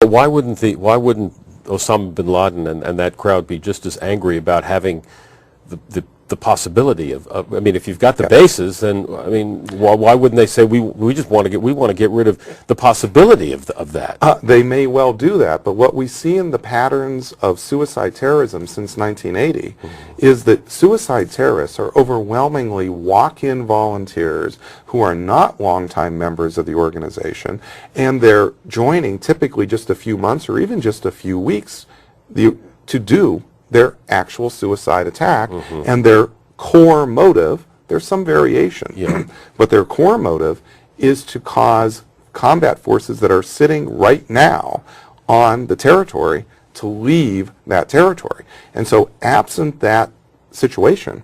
Why wouldn't Osama bin Laden and that crowd be just as angry about having the possibility of I mean, if you've got the bases, then I mean, why wouldn't they say we just want to get rid of the possibility of that? They may well do that, but what we see in the patterns of suicide terrorism since 1980 is that suicide terrorists are overwhelmingly walk-in volunteers who are not longtime members of the organization, and they're joining typically just a few months or even just a few weeks to do their actual suicide attack, and their core motive, there's some variation, but their core motive is to cause combat forces that are sitting right now on the territory to leave that territory. And so absent that situation,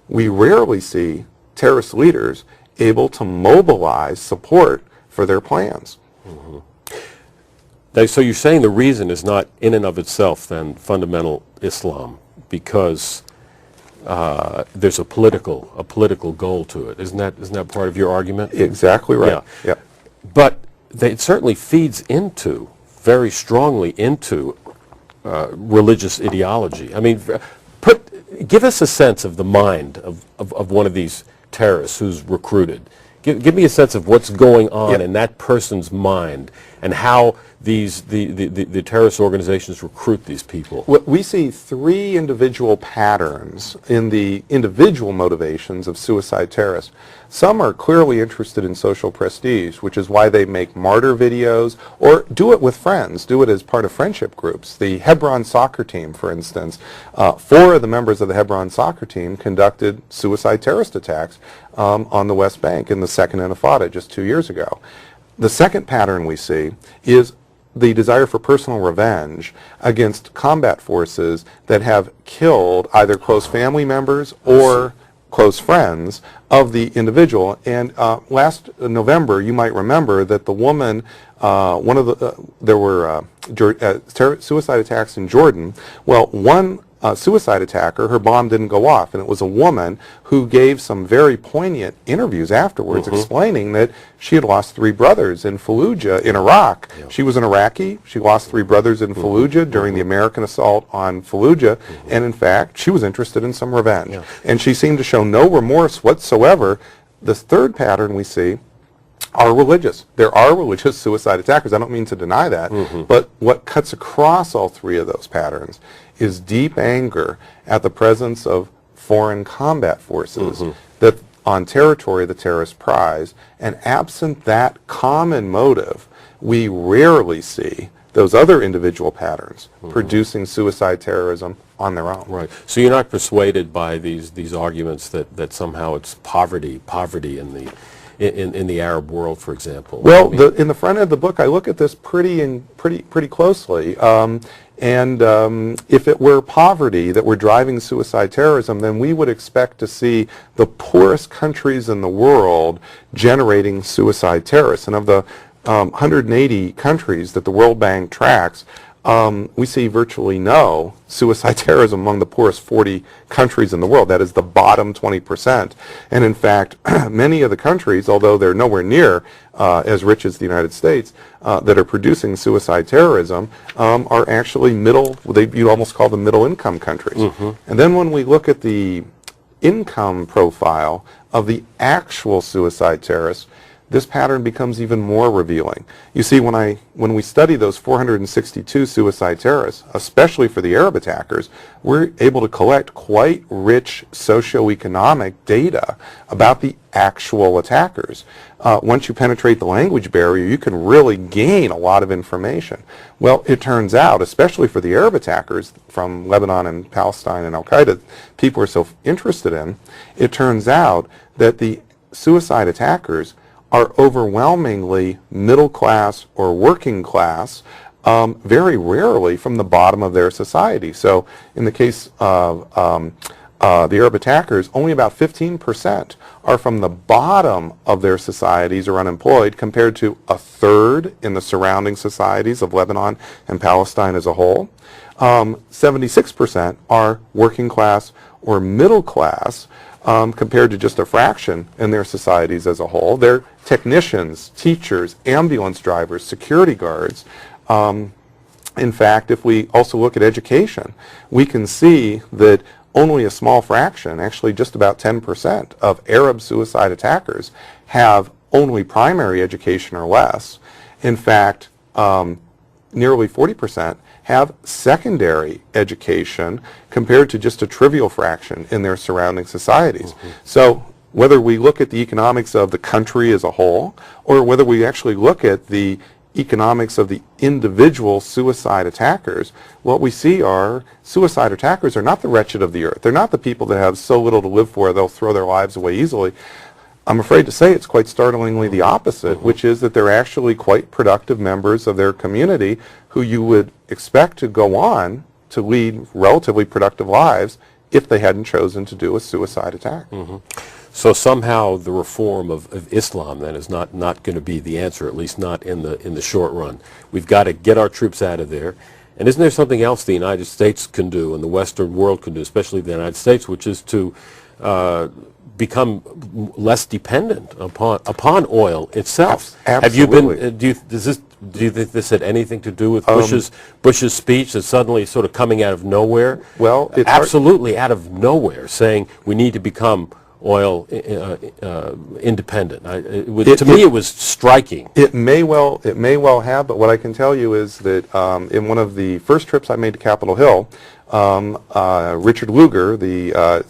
we rarely see terrorist leaders able to mobilize support for their plans. So you're saying the reason is not in and of itself then fundamental Islam, because there's a political goal to it. Isn't that part of your argument? Exactly right. Yeah. But it certainly feeds very strongly into religious ideology. I mean, give us a sense of the mind of one of these terrorists who's recruited. Give me a sense of what's going on in that person's mind and how the terrorist organizations recruit these people. We see three individual patterns in the individual motivations of suicide terrorists. Some are clearly interested in social prestige, which is why they make martyr videos or do it with friends, do it as part of friendship groups. The Hebron soccer team, for instance, 4 of the members of the Hebron soccer team conducted suicide terrorist attacks on the West Bank in the Second Intifada just 2 years ago. The second pattern we see is the desire for personal revenge against combat forces that have killed either close family members or close friends of the individual. And last November, you might remember that the woman, there were suicide attacks in Jordan. Well, one suicide attacker, her bomb didn't go off, and it was a woman who gave some very poignant interviews afterwards explaining that she had lost 3 brothers in Fallujah in Iraq. She was an Iraqi. She lost 3 brothers in Fallujah during the American assault on Fallujah, and in fact, she was interested in some revenge. And she seemed to show no remorse whatsoever. The third pattern we see are religious. There are religious suicide attackers. I don't mean to deny that, but what cuts across all 3 of those patterns is deep anger at the presence of foreign combat forces that on territory the terrorists prize, and absent that common motive, we rarely see those other individual patterns producing suicide terrorism on their own. Right. So you're not persuaded by these arguments that somehow it's poverty in the Arab world, for example? Well, in the front end of the book, I look at this pretty closely. If it were poverty that were driving suicide terrorism, then we would expect to see the poorest countries in the world generating suicide terrorists. And of the 180 countries that the World Bank tracks, we see virtually no suicide terrorism among the poorest 40 countries in the world. That is the bottom 20%. And in fact, many of the countries, although they're nowhere near as rich as the United States, that are producing suicide terrorism are actually you'd almost call them middle income countries. And then when we look at the income profile of the actual suicide terrorists, this pattern becomes even more revealing. You see, when we study those 462 suicide terrorists, especially for the Arab attackers, we're able to collect quite rich socioeconomic data about the actual attackers. Once you penetrate the language barrier, you can really gain a lot of information. Well, it turns out, especially for the Arab attackers from Lebanon and Palestine and Al-Qaeda, people are so interested in, it turns out that the suicide attackers are overwhelmingly middle class or working class, very rarely from the bottom of their society. So in the case of the Arab attackers, only about 15% are from the bottom of their societies or unemployed, compared to a third in the surrounding societies of Lebanon and Palestine as a whole. 76% are working class or middle class, compared to just a fraction in their societies as a whole. They're technicians, teachers, ambulance drivers, security guards, In fact, if we also look at education, we can see that only a small fraction, actually just about 10% of Arab suicide attackers have only primary education or less. In fact, nearly 40% have secondary education compared to just a trivial fraction in their surrounding societies. So whether we look at the economics of the country as a whole, or whether we actually look at the economics of the individual suicide attackers, what we see are suicide attackers are not the wretched of the earth. They're not the people that have so little to live for they'll throw their lives away easily. I'm afraid to say it's quite startlingly the opposite, which is that they're actually quite productive members of their community who you would expect to go on to lead relatively productive lives if they hadn't chosen to do a suicide attack. So somehow the reform of Islam then is not going to be the answer, at least not in the short run. We've got to get our troops out of there. And isn't there something else the United States can do and the Western world can do, especially the United States, which is to become less dependent upon oil itself? Absolutely. Have you been? Do you think this had anything to do with Bush's speech that's suddenly sort of coming out of nowhere? Well, it's absolutely out of nowhere, saying we need to become oil independent. To me, it was striking. It may well have, but what I can tell you is that in one of the first trips I made to Capitol Hill, Richard Lugar, the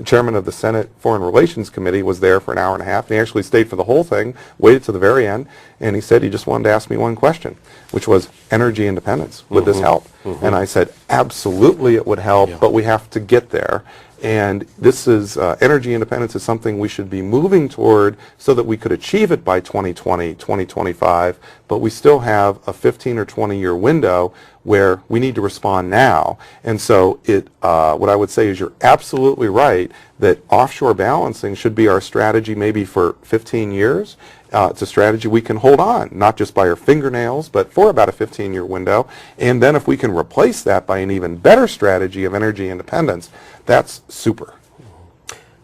chairman of the Senate Foreign Relations Committee, was there for an hour and a half, and he actually stayed for the whole thing, waited to the very end, and he said he just wanted to ask me one question, which was energy independence. Would this help? And I said, absolutely it would help, but we have to get there. And this is, energy independence is something we should be moving toward so that we could achieve it by 2020, 2025, but we still have a 15 or 20-year window where we need to respond now. And so what I would say is you're absolutely right that offshore balancing should be our strategy maybe for 15 years. It's a strategy we can hold on, not just by our fingernails, but for about a 15-year window. And then if we can replace that by an even better strategy of energy independence, that's super.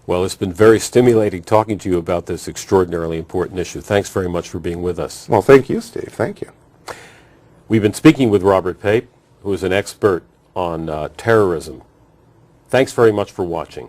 Well, it's been very stimulating talking to you about this extraordinarily important issue. Thanks very much for being with us. Well, thank you, Steve. Thank you. We've been speaking with Robert Pape, who is an expert on terrorism. Thanks very much for watching.